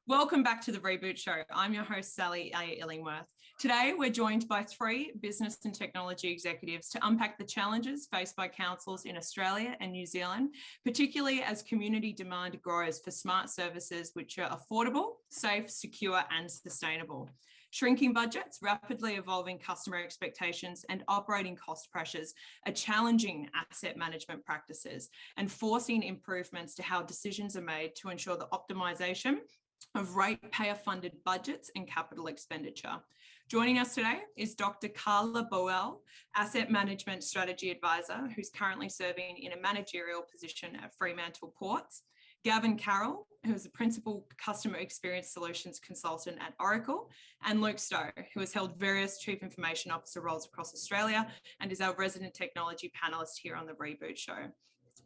Welcome back to the Reboot Show. I'm your host, Sally A Illingworth. Today, we're joined by three business and technology executives to unpack the challenges faced by councils in Australia and New Zealand, particularly as community demand grows for smart services which are affordable, safe, secure, and sustainable. Shrinking budgets, rapidly evolving customer expectations, and operating cost pressures are challenging asset management practices and forcing improvements to how decisions are made to ensure the optimisation of ratepayer-funded budgets and capital expenditure. Joining us today is Dr. Carla Boehl, Asset Management Strategy Advisor, who's currently serving in a managerial position at Fremantle Ports. Gavan Carroll, who is a Principal Customer Experience Solutions Consultant at Oracle, and Luke Stow, who has held various Chief Information Officer roles across Australia and is our resident technology panelist here on the Reboot Show.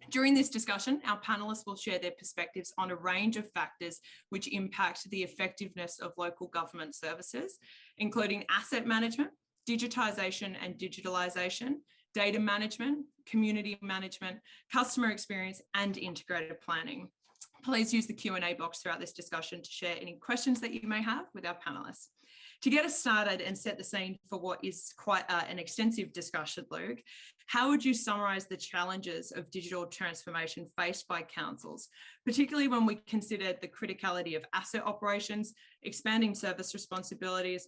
During this discussion, our panellists will share their perspectives on a range of factors which impact the effectiveness of local government services, including asset management, digitisation and digitalisation, data management, community management, customer experience, and integrated planning. Please use the Q&A box throughout this discussion to share any questions that you may have with our panellists. To get us started and set the scene for what is quite an extensive discussion, Luke, how would you summarise the challenges of digital transformation faced by councils, particularly when we consider the criticality of asset operations, expanding service responsibilities,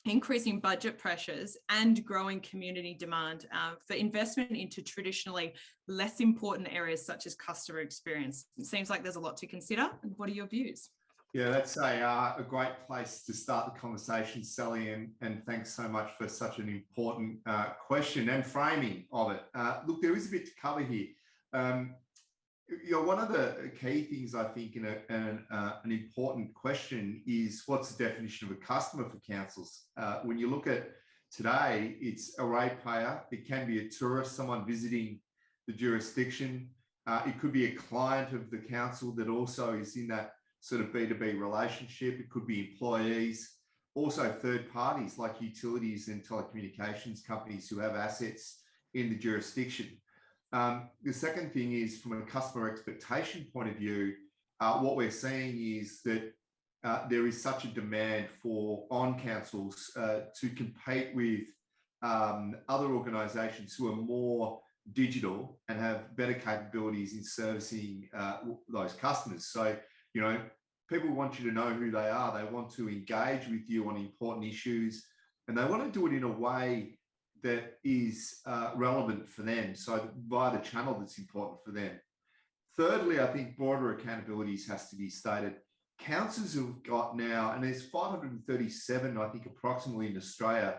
increasing budget pressures, and growing community demand for investment into traditionally less important areas such as customer experience? It seems like there's a lot to consider. What are your views? Yeah, that's a great place to start the conversation, Sally, and thanks so much for such an important question and framing of it. Look, there is a bit to cover here. One of the key things I think in an important question is what's the definition of a customer for councils? When you look at today, it's a ratepayer. It can be a tourist, someone visiting the jurisdiction. It could be a client of the council that also is in that sort of B2B relationship. It could be employees, also third parties like utilities and telecommunications companies who have assets in the jurisdiction. The second thing is from a customer expectation point of view, what we're seeing is that there is such a demand on councils to compete with other organisations who are more digital and have better capabilities in servicing those customers. So, people want you to know who they are. They want to engage with you on important issues, and they want to do it in a way that is relevant for them, so via the channel that's important for them. Thirdly, I think broader accountabilities has to be stated. Councils have got now, and there's 537, I think, approximately in Australia.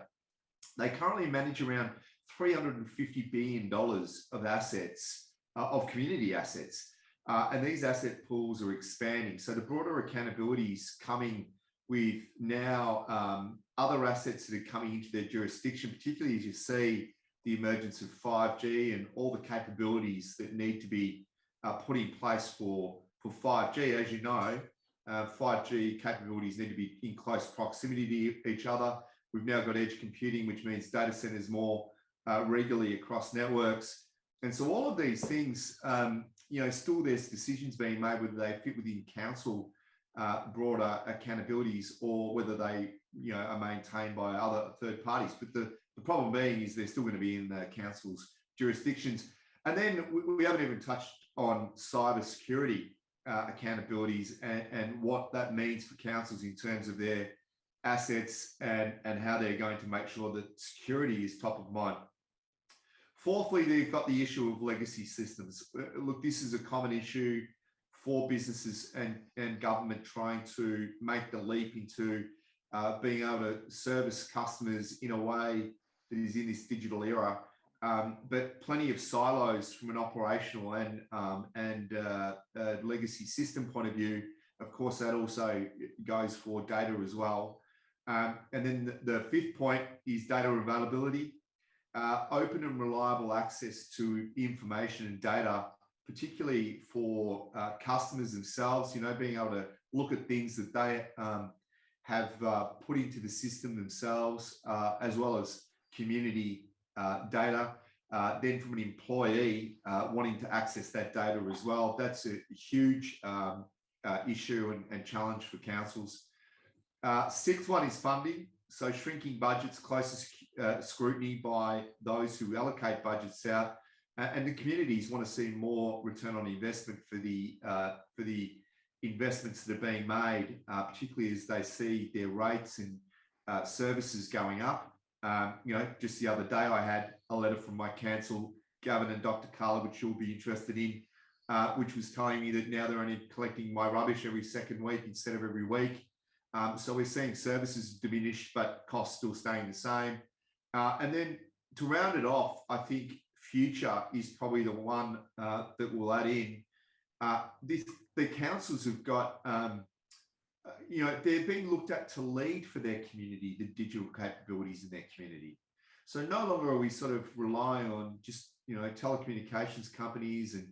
They currently manage around $350 billion of assets, of community assets. And these asset pools are expanding. So the broader accountabilities coming with now other assets that are coming into their jurisdiction, particularly as you see the emergence of 5G and all the capabilities that need to be put in place for 5G. As you know, 5G capabilities need to be in close proximity to each other. We've now got edge computing, which means data centers more regularly across networks. And so all of these things, still there's decisions being made whether they fit within council broader accountabilities or whether they are maintained by other third parties. But the problem being is they're still going to be in the council's jurisdictions. And then we haven't even touched on cyber security accountabilities and what that means for councils in terms of their assets and how they're going to make sure that security is top of mind. Fourthly, they've got the issue of legacy systems. Look, this is a common issue for businesses and government trying to make the leap into being able to service customers in a way that is in this digital era. But plenty of silos from an operational and legacy system point of view. Of course, that also goes for data as well. And then the fifth point is data availability. Open and reliable access to information and data, particularly for customers themselves, being able to look at things that they have put into the system themselves, as well as community data. Then from an employee wanting to access that data as well, that's a huge issue and challenge for councils. Sixth one is funding. So shrinking budgets, closest scrutiny by those who allocate budgets out, and the communities want to see more return on investment for the investments that are being made, particularly as they see their rates and services going up. Just the other day, I had a letter from my council, Gavan and Dr. Carla, which you'll be interested in, which was telling me that now they're only collecting my rubbish every second week instead of every week. So we're seeing services diminish, but costs still staying the same. And then to round it off, I think future is probably the one that we'll add in. The councils have got, they're being looked at to lead for their community, the digital capabilities in their community. So no longer are we sort of relying on just, telecommunications companies and,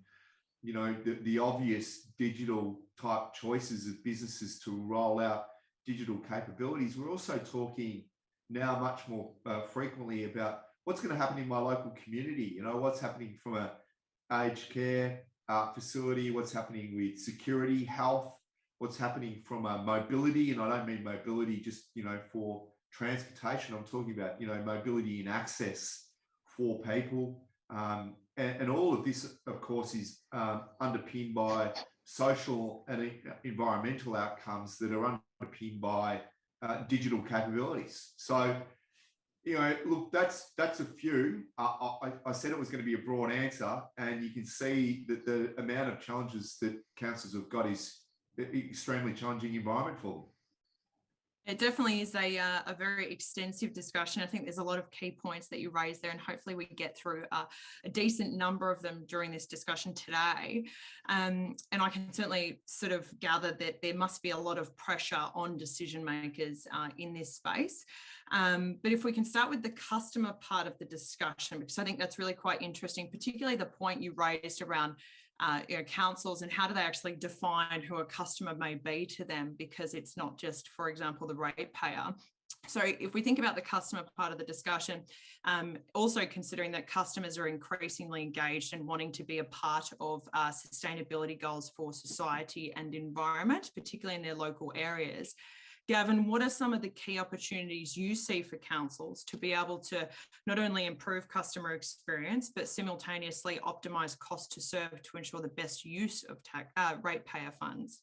the obvious digital type choices of businesses to roll out digital capabilities. We're also talking now much more frequently about what's going to happen in my local community. What's happening from a aged care facility, what's happening with security, health, what's happening from a mobility, and I don't mean mobility just, for transportation. I'm talking about, mobility and access for people. And all of this, of course, is underpinned by social and environmental outcomes that are underpinned by digital capabilities. So, look, that's a few. I said it was going to be a broad answer, and you can see that the amount of challenges that councils have got is an extremely challenging environment for them. It definitely is a very extensive discussion. I think there's a lot of key points that you raised there, and hopefully we get through a decent number of them during this discussion today. And I can certainly sort of gather that there must be a lot of pressure on decision makers in this space. But if we can start with the customer part of the discussion, because I think that's really quite interesting, particularly the point you raised around councils and how do they actually define who a customer may be to them, because it's not just, for example, the ratepayer. So if we think about the customer part of the discussion, also considering that customers are increasingly engaged and wanting to be a part of sustainability goals for society and environment, particularly in their local areas. Gavan, what are some of the key opportunities you see for councils to be able to not only improve customer experience, but simultaneously optimise cost to serve to ensure the best use of ratepayer funds?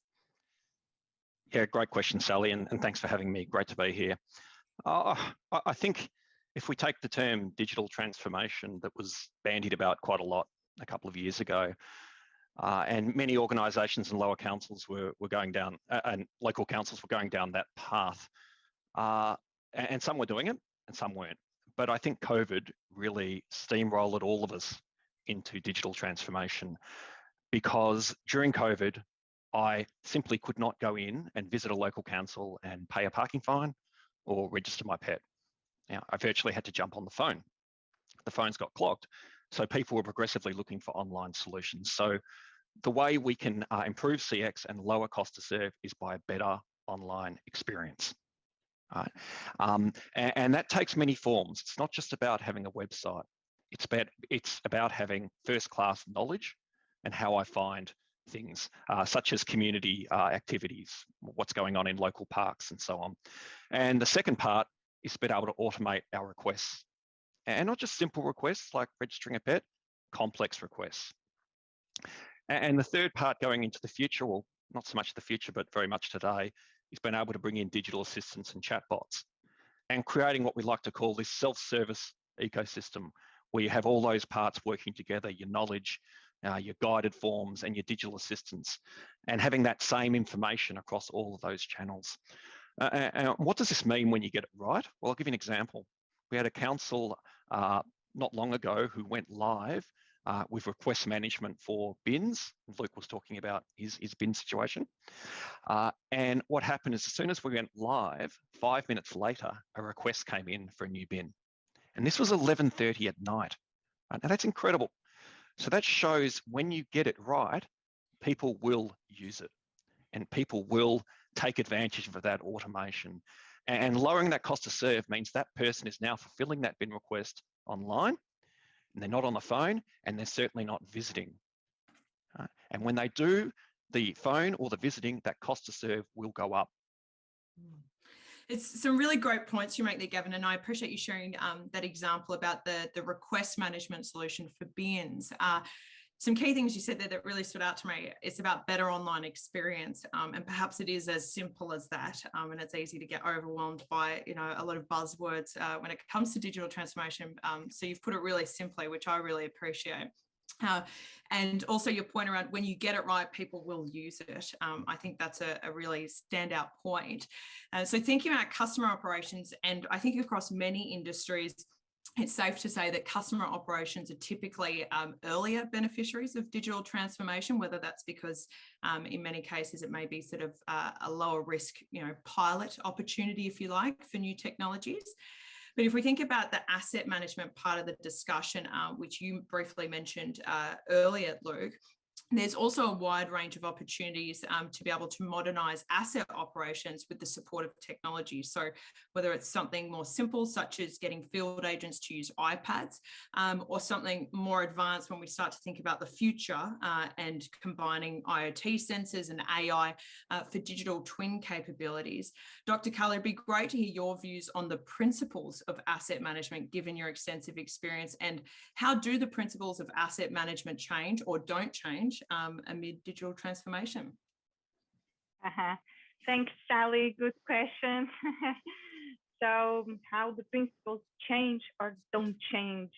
Yeah, great question, Sally, and thanks for having me. Great to be here. I think if we take the term digital transformation that was bandied about quite a lot a couple of years ago, and many organisations and lower councils were going down, and local councils were going down that path. And some were doing it and some weren't. But I think COVID really steamrolled all of us into digital transformation, because during COVID, I simply could not go in and visit a local council and pay a parking fine or register my pet. Now, I virtually had to jump on the phone. The phones got clogged. So people were progressively looking for online solutions. So the way we can improve CX and lower cost to serve is by a better online experience. And that takes many forms. It's not just about having a website. It's about having first-class knowledge and how I find things such as community activities, what's going on in local parks and so on. And the second part is to be able to automate our requests. And not just simple requests like registering a pet, complex requests. And the third part going into the future, well, not so much the future, but very much today, is being able to bring in digital assistants and chatbots and creating what we like to call this self-service ecosystem, where you have all those parts working together, your knowledge, your guided forms and your digital assistants, and having that same information across all of those channels. And what does this mean when you get it right? Well, I'll give you an example. We had a council not long ago who went live with request management for bins. Luke was talking about his bin situation. And what happened is as soon as we went live, 5 minutes later, a request came in for a new bin. And this was 11:30 at night. And that's incredible. So that shows when you get it right, people will use it and people will take advantage of that automation. And lowering that cost to serve means that person is now fulfilling that bin request online, and they're not on the phone, and they're certainly not visiting. And when they do, the phone or the visiting, that cost to serve will go up. It's some really great points you make there, Gavan, and I appreciate you sharing that example about the request management solution for bins. Some key things you said there that really stood out to me. It's about better online experience, and perhaps it is as simple as that. And it's easy to get overwhelmed by a lot of buzzwords when it comes to digital transformation. So you've put it really simply, which I really appreciate. And also your point around when you get it right, people will use it. I think that's a really standout point. So thinking about customer operations, and I think across many industries, it's safe to say that customer operations are typically earlier beneficiaries of digital transformation, whether that's because in many cases it may be sort of a lower risk, pilot opportunity, if you like, for new technologies. But if we think about the asset management part of the discussion, which you briefly mentioned earlier, Luke, there's also a wide range of opportunities to be able to modernise asset operations with the support of technology. So whether it's something more simple, such as getting field agents to use iPads, or something more advanced when we start to think about the future and combining IoT sensors and AI for digital twin capabilities. Dr. Carla, it'd be great to hear your views on the principles of asset management, given your extensive experience, and how do the principles of asset management change or don't change amid digital transformation? Thanks, Sally. Good question. So how the principles change or don't change?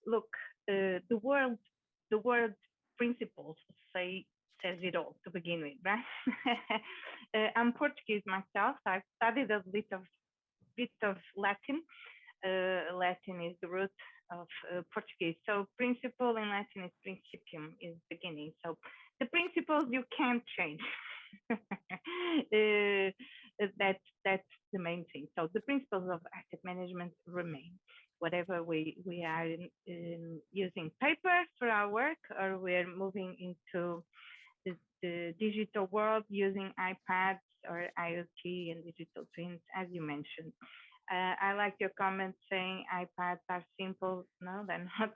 Look, the word principles says it all to begin with, right? I'm Portuguese myself. I've studied a bit of Latin. Latin is the root of Portuguese. So principle in Latin is principium, is beginning. So the principles you can't change. That's the main thing. So the principles of asset management remain. Whatever we are using paper for our work, or we're moving into the digital world using iPads or IoT and digital twins, as you mentioned. I like your comment saying iPads are simple. No, they're not.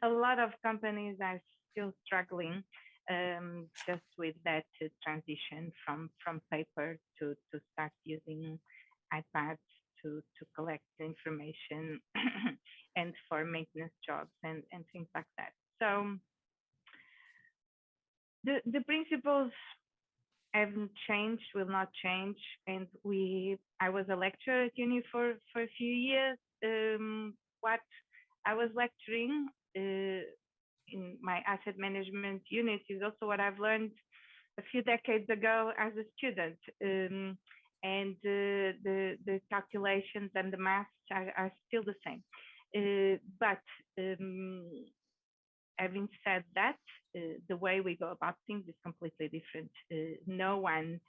A lot of companies are still struggling just with that transition from paper to start using iPads to collect information and for maintenance jobs and things like that. So the principles haven't changed, will not change. And I was a lecturer at uni for a few years. What I was lecturing in my asset management unit is also what I've learned a few decades ago as a student. And the calculations and the maths are still the same. But having said that, the way we go about things is completely different. No one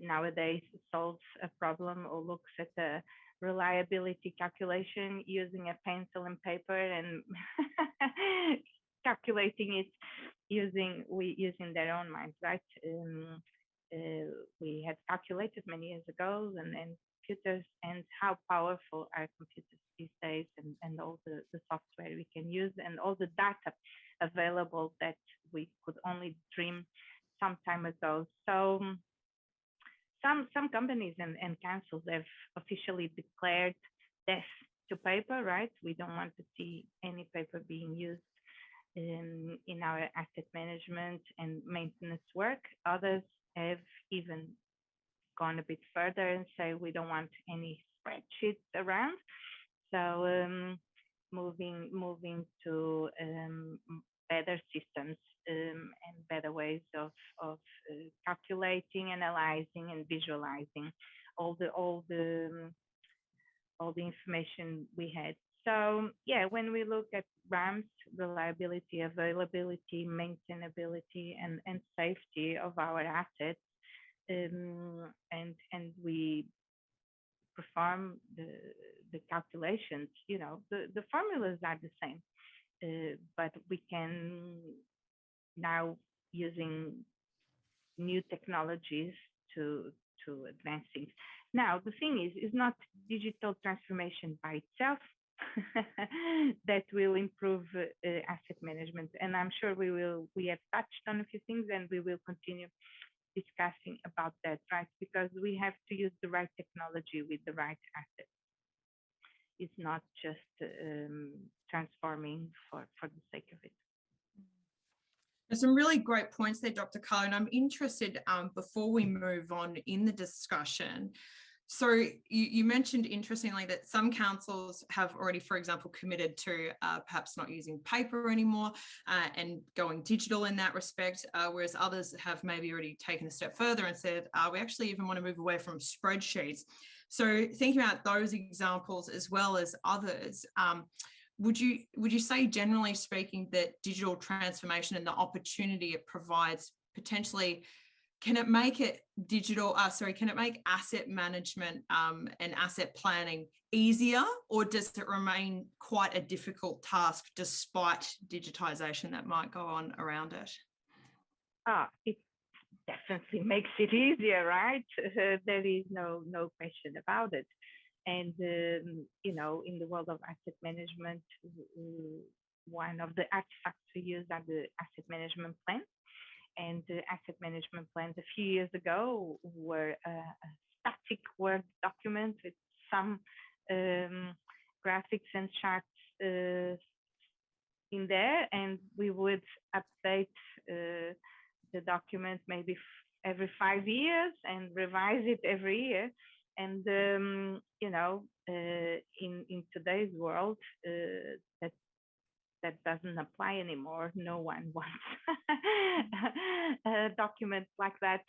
nowadays solves a problem or looks at a reliability calculation using a pencil and paper and calculating it using their own minds, right? We had calculators many years ago, and computers, and how powerful are computers these days, and all the software we can use, and all the data available that we could only dream some time ago. So some companies and councils have officially declared death to paper, right? We don't want to see any paper being used in our asset management and maintenance work. Others have even gone a bit further and say we don't want any spreadsheets around. So moving to better systems and better ways of calculating, analyzing, and visualizing all the information we had. So yeah, when we look at RAMs, reliability, availability, maintainability, and safety of our assets, and we perform the calculations, the formulas are the same, but we can now, using new technologies to advance things. Now, the thing is not digital transformation by itself that will improve asset asset management. And I'm sure we have touched on a few things, and we will continue discussing about that, right? Because we have to use the right technology with the right assets. It's not just transforming for the sake of it. There's some really great points there, Dr. Carla, and I'm interested before we move on in the discussion. So you mentioned, interestingly, that some councils have already, for example, committed to perhaps not using paper anymore and going digital in that respect, whereas others have maybe already taken a step further and said, we actually even want to move away from spreadsheets. So thinking about those examples as well as others, would you say, generally speaking, that digital transformation and the opportunity it provides potentially, can it make it can it make asset management and asset planning easier, or does it remain quite a difficult task despite digitization that might go on around it? It definitely makes it easier, right? There is no question about it. And, you know, in the world of asset management, one of the artifacts we use are the asset management plans. And the asset management plans a few years ago were a static Word document with some graphics and charts in there. And we would update the document maybe every 5 years and revise it every year. And, you know, in today's world, that doesn't apply anymore. No one wants a document like that.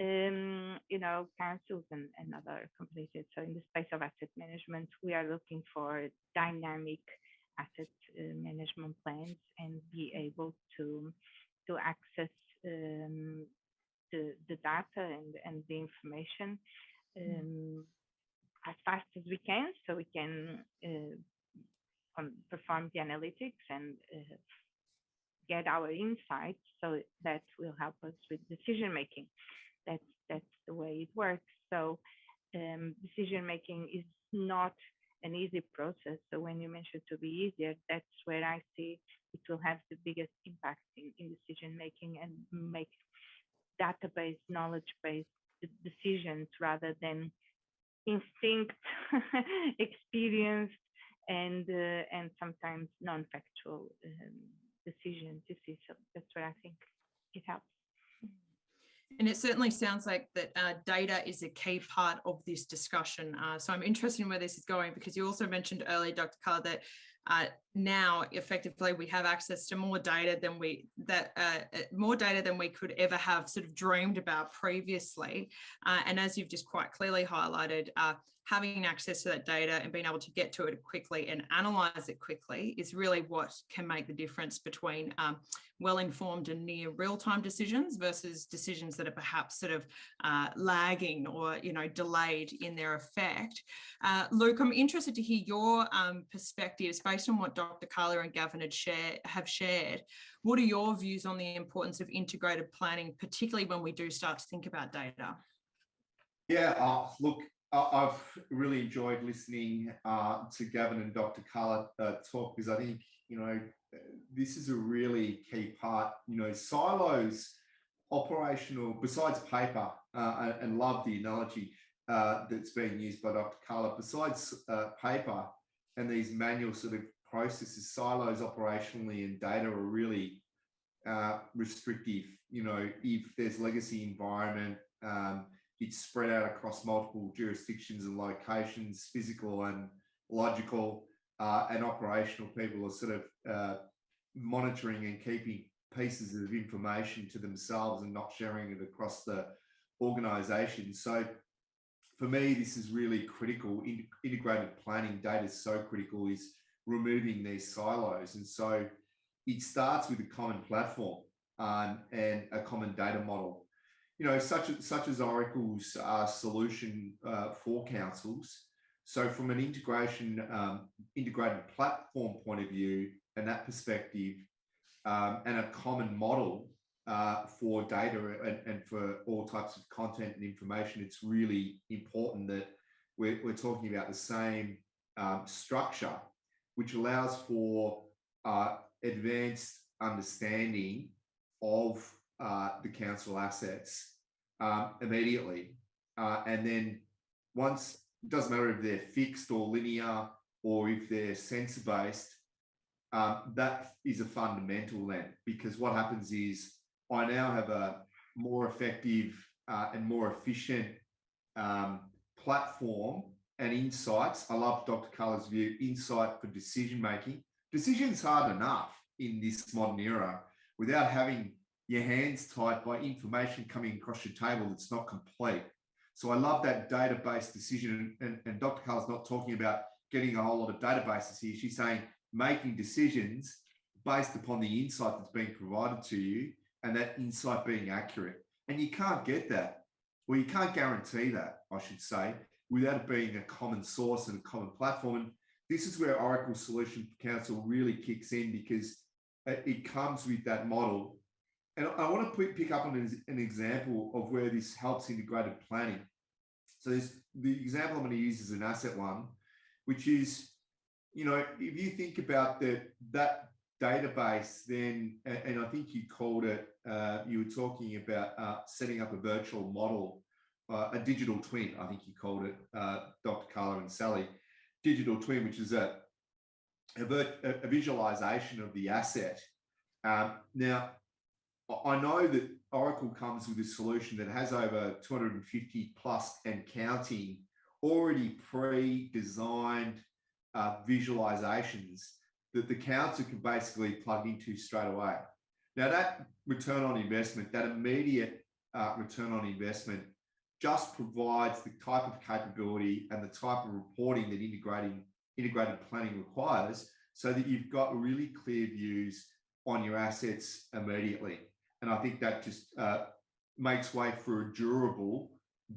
You know, councils and other companies. So in the space of asset management, we are looking for dynamic asset management plans and be able to access the data and the information as fast as we can, so we can perform the analytics and get our insights, so that will help us with decision making. That's the way it works. So decision making is not an easy process. So when you mention to be easier, that's where I see it will have the biggest impact in decision making and make database, knowledge-based decisions rather than instinct, experienced, and sometimes non-factual decisions. You see, so that's where I think it helps. And it certainly sounds like that data is a key part of this discussion. So I'm interested in where this is going, because you also mentioned earlier, Dr. Carla, that now effectively we have access to more data than we could ever have sort of dreamed about previously. And as you've just quite clearly highlighted, having access to that data and being able to get to it quickly and analyze it quickly is really what can make the difference between well-informed and near real-time decisions versus decisions that are perhaps sort of lagging or, you know, delayed in their effect. Luke, I'm interested to hear your perspectives based on what Dr. Carla and Gavan have shared. What are your views on the importance of integrated planning, particularly when we do start to think about data? Yeah, look, I've really enjoyed listening to Gavan and Dr. Carla talk, because I think, you know, this is a really key part. You know, silos, operational, besides paper, and love the analogy that's being used by Dr. Carla, besides paper and these manual sort of processes, silos operationally and data are really restrictive. You know, if there's legacy environment, it's spread out across multiple jurisdictions and locations, physical and logical, and operational people are sort of monitoring and keeping pieces of information to themselves and not sharing it across the organisation. So for me, this is really critical. Integrated planning data is so critical, is removing these silos. And so it starts with a common platform and a common data model. You know, such as Oracle's solution for councils. So from an integrated platform point of view and that perspective, and a common model for data and for all types of content and information, it's really important that we're talking about the same structure, which allows for advanced understanding of the council assets immediately. And then once, it doesn't matter if they're fixed or linear or if they're sensor-based, that is a fundamental then, because what happens is I now have a more effective and more efficient platform and insights. I love Dr. Carla's view, insight for decision making. Decision's hard enough in this modern era without having your hands tied by information coming across your table that's not complete. So I love that database decision. And Dr. Carla's not talking about getting a whole lot of databases here. She's saying making decisions based upon the insight that's being provided to you and that insight being accurate. And you can't get that, or you can't guarantee that, I should say, without it being a common source and a common platform. And this is where Oracle Solution for Council really kicks in, because it comes with that model. And I want to pick up on an example of where this helps integrated planning. So the example I'm going to use is an asset one, which is, you know, if you think about that database, then, and I think you called it, you were talking about setting up a virtual model, a digital twin, I think you called it, Dr. Carla and Sally, digital twin, which is a visualization of the asset. Now, I know that Oracle comes with a solution that has over 250 plus and counting already pre-designed visualizations that the council can basically plug into straight away. Now, that return on investment, that immediate return on investment, just provides the type of capability and the type of reporting that integrated planning requires, so that you've got really clear views on your assets immediately. And I think that just makes way for a durable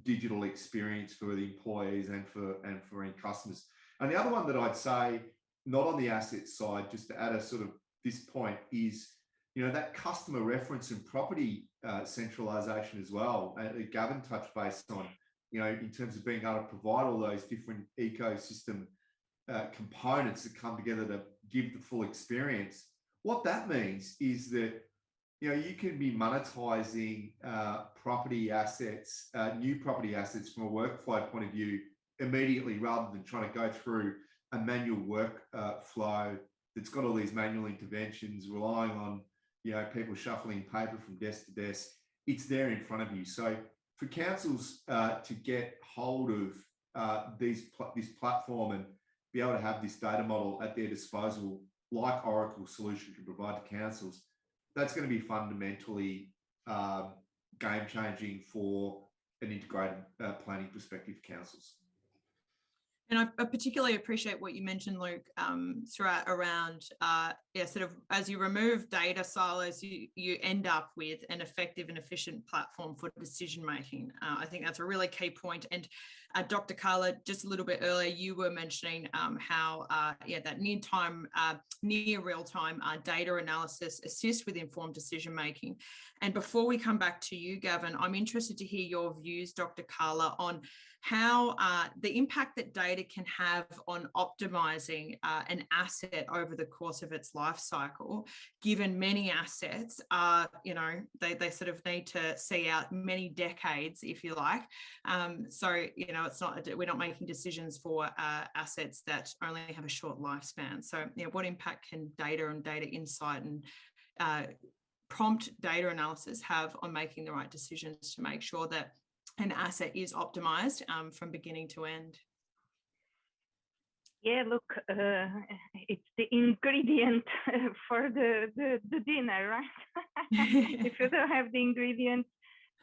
digital experience for the employees and for any customers. And the other one that I'd say, not on the asset side, just to add a sort of this point, is, you know, that customer reference and property centralization as well. Gavan touched base on, you know, in terms of being able to provide all those different ecosystem components that come together to give the full experience. What that means is that, you know, you can be monetizing property assets, new property assets from a workflow point of view immediately, rather than trying to go through a manual workflow that's got all these manual interventions, relying on, you know, people shuffling paper from desk to desk. It's there in front of you. So for councils to get hold of this platform and be able to have this data model at their disposal, like Oracle Solution can provide to councils, that's going to be fundamentally game-changing for an integrated planning perspective for councils. And I particularly appreciate what you mentioned, Luke, throughout around, sort of as you remove data silos, you end up with an effective and efficient platform for decision making. I think that's a really key point. And Dr. Carla, just a little bit earlier, you were mentioning how that near real-time data analysis assists with informed decision making. And before we come back to you, Gavan, I'm interested to hear your views, Dr. Carla, on how the impact that data can have on optimizing an asset over the course of its life cycle, given many assets are, you know, they sort of need to see out many decades, if you like. So, you know, we're not making decisions for assets that only have a short lifespan. So, you know, what impact can data and data insight and prompt data analysis have on making the right decisions to make sure that an asset is optimized from beginning to end? Yeah, look, it's the ingredient for the dinner, right? If you don't have the ingredients,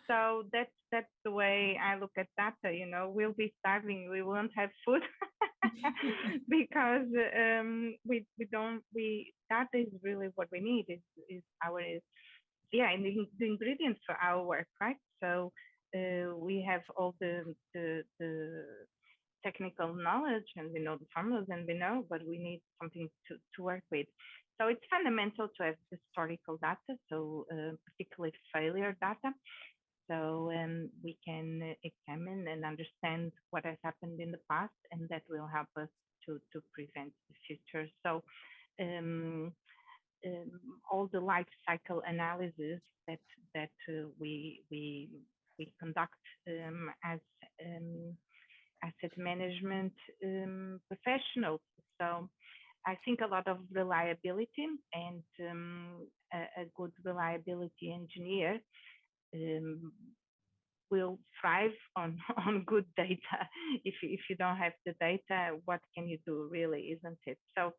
so that's the way I look at data. You know, we'll be starving, we won't have food because data is really what we need. Is and the ingredients for our work, right? So we have all the technical knowledge, and we know the formulas, and we know, but we need something to work with. So it's fundamental to have historical data, so particularly failure data, so we can examine and understand what has happened in the past, and that will help us to prevent the future. So all the life cycle analysis that we conduct as asset management professionals. So I think a lot of reliability, and a good reliability engineer will thrive on good data. If you don't have the data, what can you do, really, isn't it? So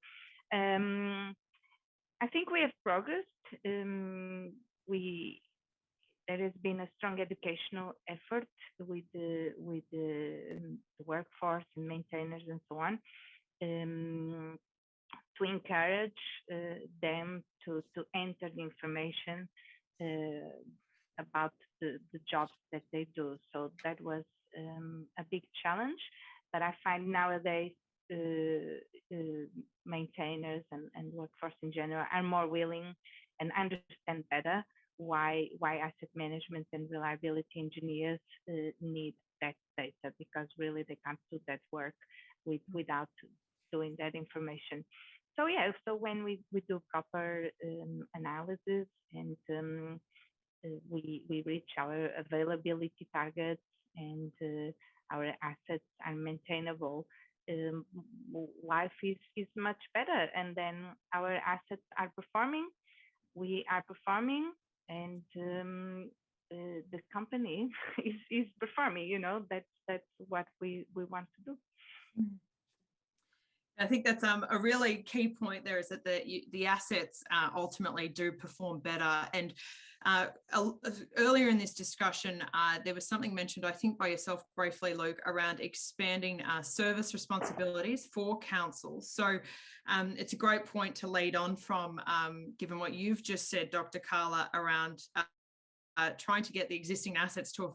I think we have progressed. There has been a strong educational effort with the workforce and maintainers and so on, to encourage them to enter the information about the jobs that they do. So that was a big challenge, but I find nowadays maintainers and workforce in general are more willing and understand better why asset management and reliability engineers need that data, because really they can't do that work without doing that information. So yeah, so when we do proper analysis and we reach our availability targets and our assets are maintainable, life is much better, and then our assets are performing, we are performing, and the company is performing. You know, that's what we want to do. I think that's a really key point there, is that the assets ultimately do perform better. And earlier in this discussion, there was something mentioned, I think by yourself briefly, Luke, around expanding service responsibilities for councils. So it's a great point to lead on from, given what you've just said, Dr. Carla, around trying to get the existing assets to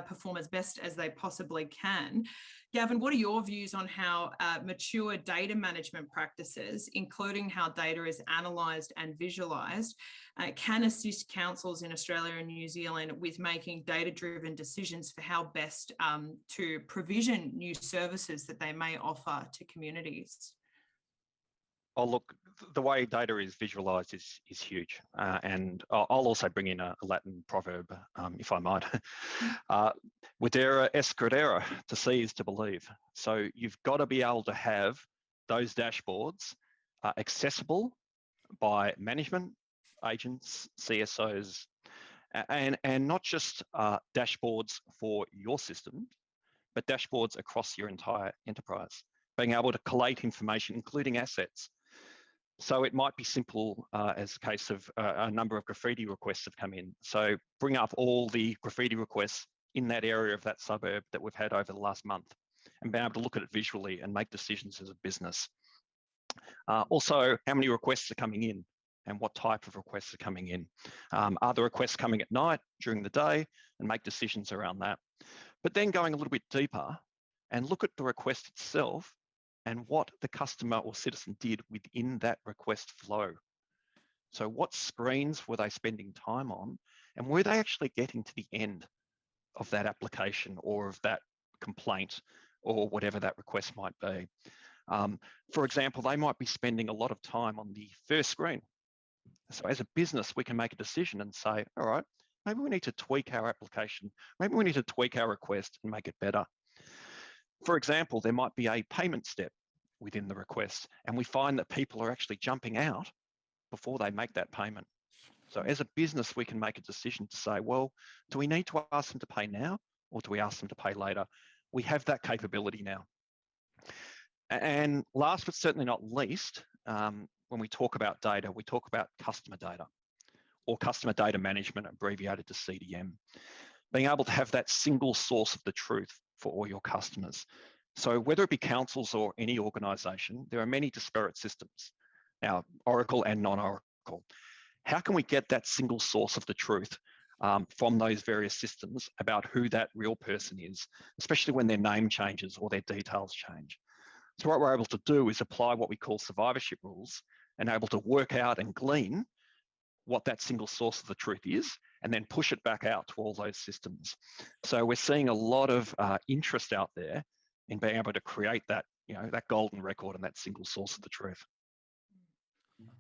perform as best as they possibly can. Gavan, what are your views on how mature data management practices, including how data is analysed and visualised, can assist councils in Australia and New Zealand with making data-driven decisions for how best to provision new services that they may offer to communities? Oh, look, the way data is visualised is huge. And I'll also bring in a Latin proverb, if I might. Videre est credere, to see is to believe. So you've got to be able to have those dashboards accessible by management, agents, CSOs, and not just dashboards for your system, but dashboards across your entire enterprise, being able to collate information, including assets. So it might be simple as a case of a number of graffiti requests have come in. So bring up all the graffiti requests in that area of that suburb that we've had over the last month, and be able to look at it visually and make decisions as a business. Also, how many requests are coming in and what type of requests are coming in. Are the requests coming at night, during the day, and make decisions around that. But then going a little bit deeper and look at the request itself and what the customer or citizen did within that request flow. So what screens were they spending time on, and were they actually getting to the end of that application or of that complaint or whatever that request might be. For example, they might be spending a lot of time on the first screen. So as a business, we can make a decision and say, all right, maybe we need to tweak our application. Maybe we need to tweak our request and make it better. For example, there might be a payment step within the request, and we find that people are actually jumping out before they make that payment. So as a business, we can make a decision to say, well, do we need to ask them to pay now, or do we ask them to pay later? We have that capability now. And last but certainly not least, when we talk about data, we talk about customer data, or customer data management, abbreviated to CDM. Being able to have that single source of the truth for all your customers. So whether it be councils or any organisation, there are many disparate systems. Now, Oracle and non-Oracle. How can we get that single source of the truth from those various systems about who that real person is, especially when their name changes or their details change? So what we're able to do is apply what we call survivorship rules and able to work out and glean what that single source of the truth is, and then push it back out to all those systems. So we're seeing a lot of interest out there in being able to create that, that golden record and that single source of the truth.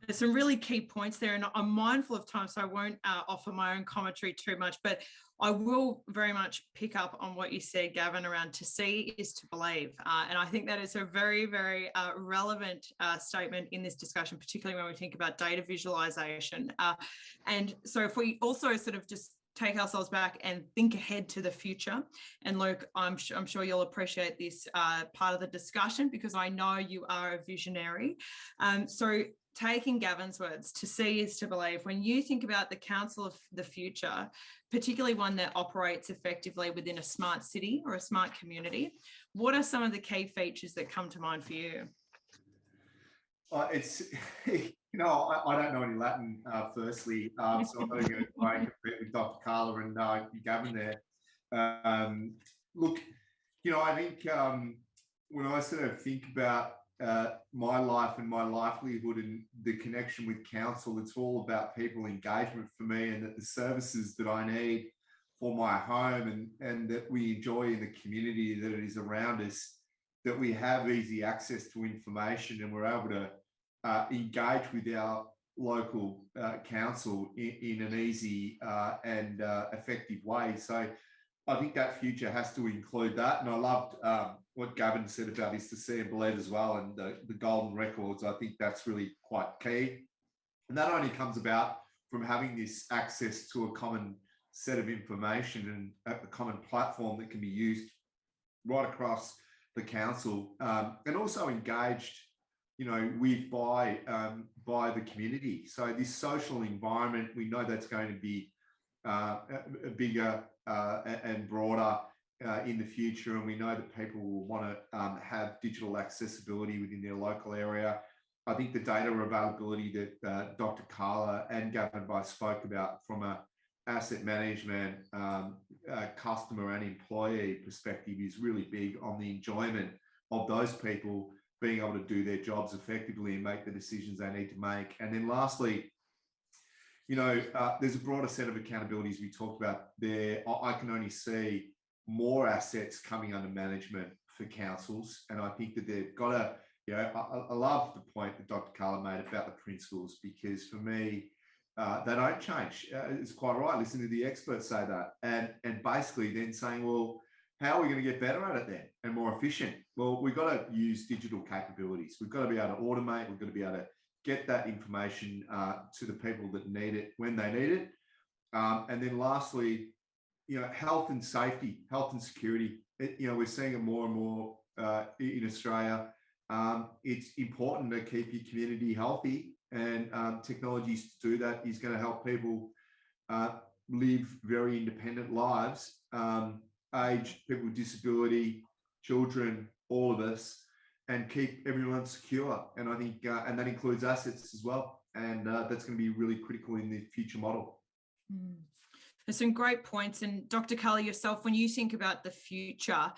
There's some really key points there, and I'm mindful of time, so I won't offer my own commentary too much, but I will very much pick up on what you said, Gavan, around to see is to believe. And I think that is a very, very relevant statement in this discussion, particularly when we think about data visualization. And so if we also sort of just take ourselves back and think ahead to the future. And Luke, I'm sure you'll appreciate this part of the discussion because I know you are a visionary. So taking Gavan's words, to see is to believe. When you think about the council of the future, particularly one that operates effectively within a smart city or a smart community, what are some of the key features that come to mind for you? It's, I don't know any Latin, firstly, so I'm not going to try and compete with Dr. Carla and Gavan there. Look, I think when I sort of think about my life and my livelihood and the connection with council, it's all about people engagement for me, and that the services that I need for my home and that we enjoy in the community that it is around us, that we have easy access to information and we're able to engage with our local council in an easy and effective way. So I think that future has to include that. And I loved what Gavan said about is to see and believe as well, and the golden records. I think that's really quite key. And that only comes about from having this access to a common set of information and a common platform that can be used right across the council, and also engaged, with by the community. So this social environment, we know that's going to be bigger and broader in the future, and we know that people will want to have digital accessibility within their local area. I think the data availability that Dr. Carla and Gavan both spoke about from a asset management, customer and employee perspective is really big on the enjoyment of those people being able to do their jobs effectively and make the decisions they need to make. And then lastly, there's a broader set of accountabilities we talked about there. I can only see more assets coming under management for councils. And I think that they've got to, I love the point that Dr. Carla made about the principles, because for me, they don't change. It's quite right. Listen to the experts say that. And basically then saying, well, how are we going to get better at it then and more efficient? Well, we've got to use digital capabilities. We've got to be able to automate. We've got to be able to get that information to the people that need it when they need it. And then lastly, health and safety, health and security. We're seeing it more and more in Australia. It's important to keep your community healthy, and technologies to do that is going to help people live very independent lives, age, people with disability, children, all of us, and keep everyone secure. And I think, and that includes assets as well. And that's going to be really critical in the future model. There's some great points. And Dr. Carla, yourself, when you think about the future,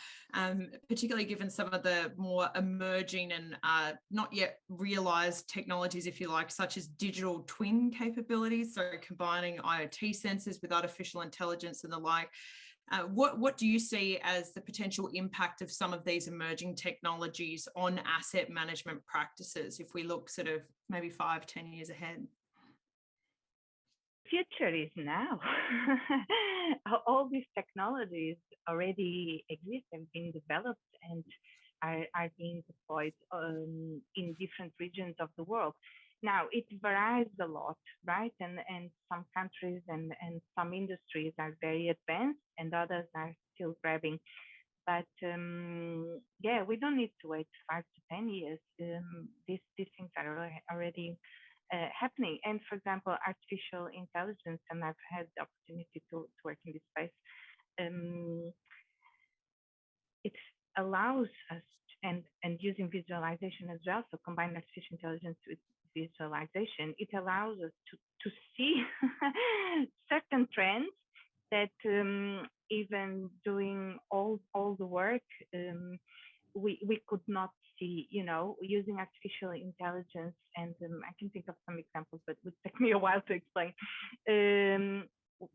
particularly given some of the more emerging and not yet realised technologies, if you like, such as digital twin capabilities, so combining IoT sensors with artificial intelligence and the like, what do you see as the potential impact of some of these emerging technologies on asset management practices if we look sort of maybe 5-10 years ahead? Future is now. All these technologies already exist and being developed and are being deployed in different regions of the world. Now, it varies a lot, right? And some countries and some industries are very advanced and others are still grabbing. But yeah, we don't need to wait 5 to 10 years. These things are already happening. And for example, artificial intelligence, and I've had the opportunity to work in this space, it allows us, and using visualization as well, so combine artificial intelligence with visualization, it allows us to see certain trends that even doing all the work, we could not see, using artificial intelligence. And I can think of some examples, but it would take me a while to explain.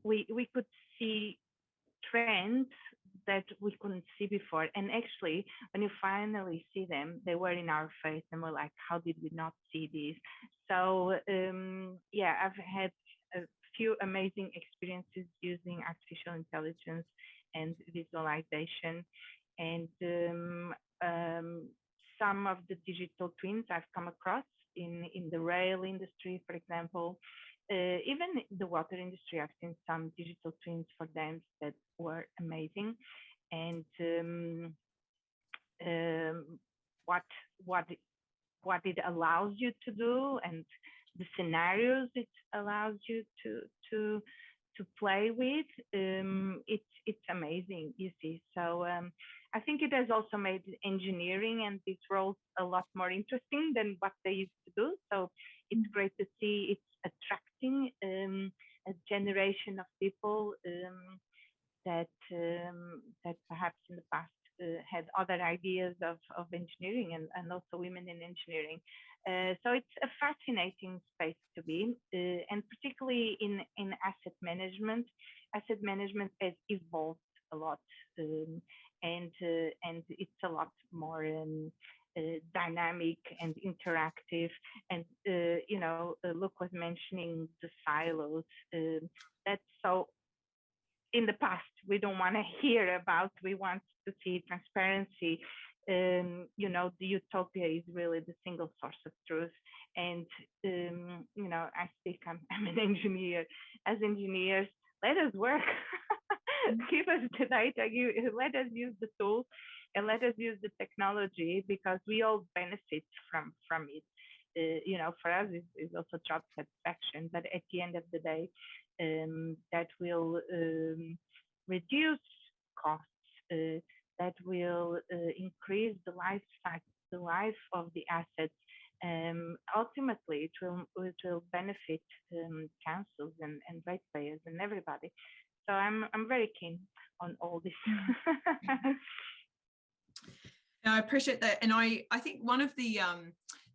We could see trends that we couldn't see before. And actually, when you finally see them, they were in our face, and we're like, how did we not see these? So yeah, I've had a few amazing experiences using artificial intelligence and visualization, and some of the digital twins I've come across in the rail industry, for example. Even the water industry, I've seen some digital twins for dams that were amazing. And what it allows you to do, and the scenarios it allows you to play with, it's amazing, you see. So I think it has also made engineering and these roles a lot more interesting than what they used to do. So it's great to see it's attracting a generation of people that perhaps in the past had other ideas of engineering, and also women in engineering. So it's a fascinating space to be, and particularly in asset management. Asset management has evolved a lot, and it's a lot more dynamic and interactive. And you know, Luke was mentioning the silos. That's so. In the past, we don't want to hear about. We want to see transparency. You know, the utopia is really the single source of truth. And you know, I speak. I'm an engineer. As engineers, let us work. Give us the data. Let us use the tools, and let us use the technology, because we all benefit from it. You know, for us, it's also job satisfaction. But at the end of the day, that will reduce costs, that will increase the life of the assets. Ultimately, it will benefit councils and ratepayers and everybody. So I'm very keen on all this. No, I appreciate that, and I think one of the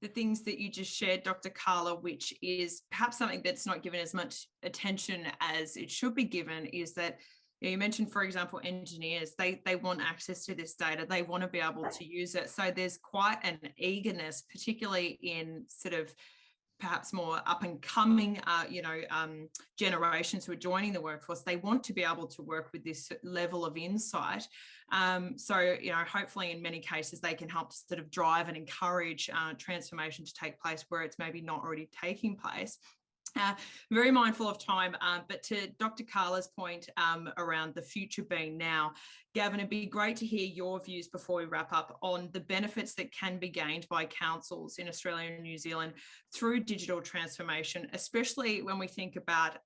things that you just shared, Dr. Carla, which is perhaps something that's not given as much attention as it should be given, is that you mentioned, for example, engineers, they want access to this data, they want to be able to use it. So there's quite an eagerness, particularly in sort of perhaps more up and coming, generations who are joining the workforce. They want to be able to work with this level of insight. So, you know, hopefully in many cases they can help to sort of drive and encourage transformation to take place where it's maybe not already taking place. Very mindful of time, but to Dr. Carla's point around the future being now, Gavan, it'd be great to hear your views before we wrap up on the benefits that can be gained by councils in Australia and New Zealand through digital transformation, especially when we think about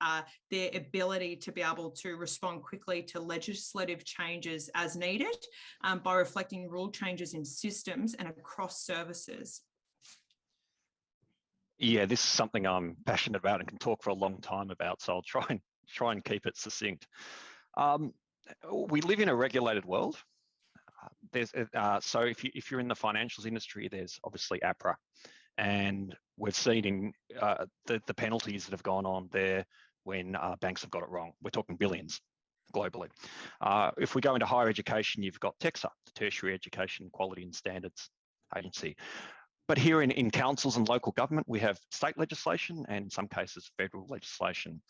their ability to be able to respond quickly to legislative changes as needed by reflecting rule changes in systems and across services. Yeah, this is something I'm passionate about and can talk for a long time about, so I'll try and keep it succinct. We live in a regulated world. So if you're in the financials industry, there's obviously APRA, and we've seen in the penalties that have gone on there when banks have got it wrong. We're talking billions globally. If we go into higher education, you've got TEXA, the Tertiary Education Quality and Standards Agency. But here in councils and local government, we have state legislation and in some cases federal legislation.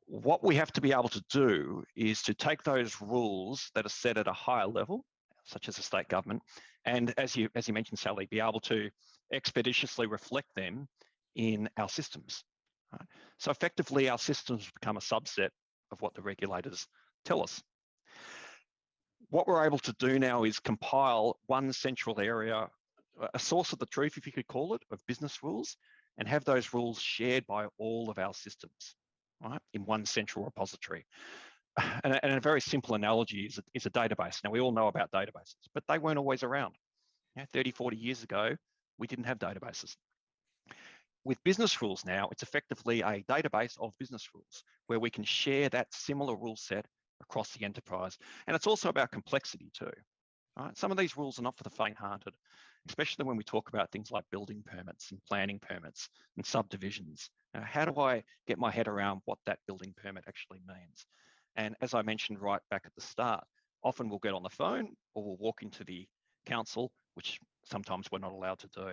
What we have to be able to do is to take those rules that are set at a higher level, such as a state government, and as you mentioned, Sally, be able to expeditiously reflect them in our systems. Right? So effectively, our systems become a subset of what the regulators tell us. What we're able to do now is compile one central area, a source of the truth, if you could call it, of business rules, and have those rules shared by all of our systems, right, in one central repository. And a very simple analogy is a database. Now, we all know about databases, but they weren't always around. 30, 40 years ago, we didn't have databases. With business rules now, it's effectively a database of business rules where we can share that similar rule set across the enterprise. And it's also about complexity too. Right? Some of these rules are not for the faint-hearted, especially when we talk about things like building permits and planning permits and subdivisions. Now, how do I get my head around what that building permit actually means? And as I mentioned right back at the start, Often we'll get on the phone or we'll walk into the council, which sometimes we're not allowed to do.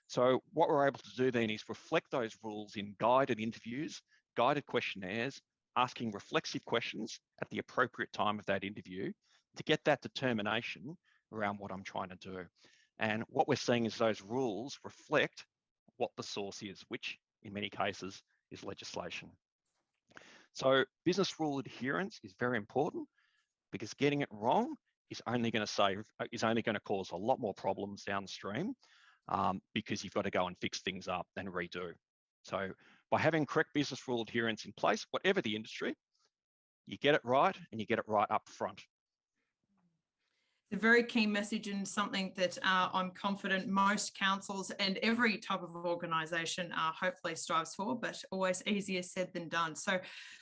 So what we're able to do then is reflect those rules in guided interviews, guided questionnaires, asking reflexive questions at the appropriate time of that interview to get that determination around what I'm trying to do. And what we're seeing is those rules reflect what the source is, which in many cases is legislation. So business rule adherence is very important because getting it wrong is only going to cause a lot more problems downstream because you've got to go and fix things up and redo. So by having correct business rule adherence in place, whatever the industry, you get it right and you get it right up front. It's a very key message and something that I'm confident most councils and every type of organisation hopefully strives for, but always easier said than done. So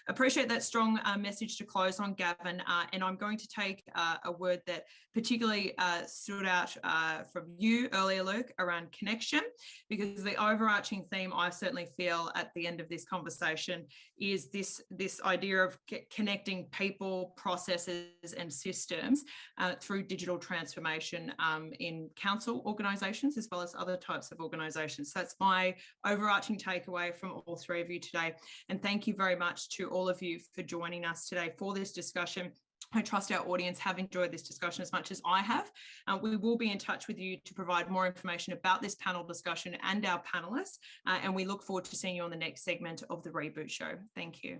appreciate that strong message to close on, Gavan. And I'm going to take a word that particularly stood out from you earlier, Luke, around connection, because the overarching theme I certainly feel at the end of this conversation is this idea of connecting people, processes and systems through digital transformation in council organisations as well as other types of organisations. So that's my overarching takeaway from all three of you today. And thank you very much to all of you for joining us today for this discussion. I trust our audience have enjoyed this discussion as much as I have. We will be in touch with you to provide more information about this panel discussion and our panellists, and we look forward to seeing you on the next segment of the Reboot Show. Thank you.